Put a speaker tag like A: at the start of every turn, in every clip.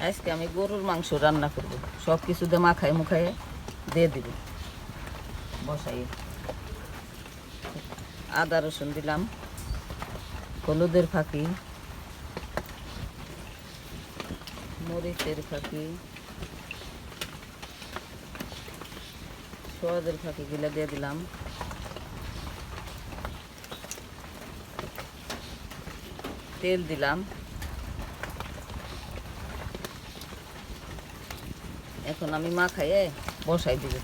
A: আজকে আমি গরুর মাংস রান্না করব, সব কিছু দিয়ে মাখায় মুখায় দিয়ে দিব। বসাই আদা রসুন দিলাম, হলুদের ফাঁকি, মরিচের ফাঁকি, সোয়াদের ফাঁকি গুলা দিয়ে দিলাম। তেল দিলাম। এখন আমি মাখাইয়ে বসাই দিব।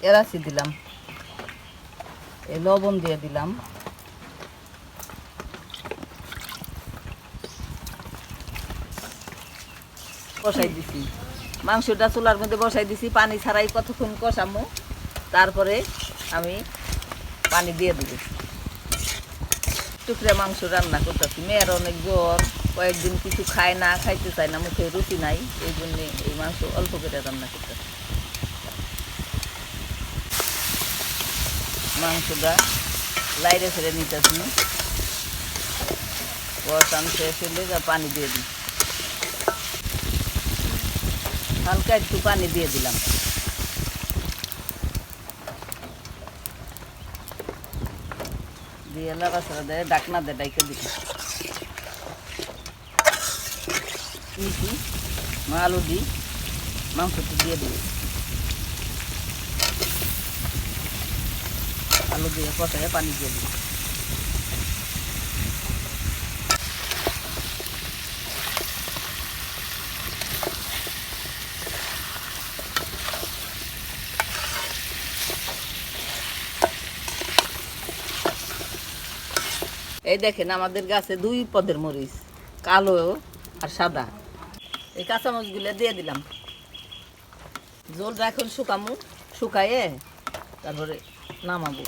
A: এলাচি দিলাম, লবণ দিয়ে দিলাম। বসাই দিছি, মাংসটা চুলার মধ্যে বসাই দিছি। পানি ছাড়াই কতক্ষণ কষামো, তারপরে আমি পানি দিয়ে দিব। টুকরা মাংস রান্না করতেছি। মেয়ের অনেক জ্বর, কয়েকদিন কিছু খায় না, খাইতে চায় না, মুখে রুচি নাই, এই জন্যে এই মাংস অল্প করে রান্না করতেছি। মাংসটা লাইরে ফেলে নিতেছি। কষান শেষ হলে যা পানি দিয়ে দিই, হালকা একটু পানি দিয়ে দিলাম। দিয়ে লাড়াচাড়া দেয়, ডাকনা দিয়ে ডাইকে দিলাম। মিশি আলু দিই, মাংসটি দিয়ে দিই। আলু দিয়ে কষায় পানি দিয়ে দিই। এই দেখেন আমাদের গাছে দুই পদের মরিচ, কালো আর সাদা। এই কাঁচামরিচগুলো দিয়ে দিলাম। জলটা এখন শুকামু, শুকাইয়ে তারপরে নামাবো।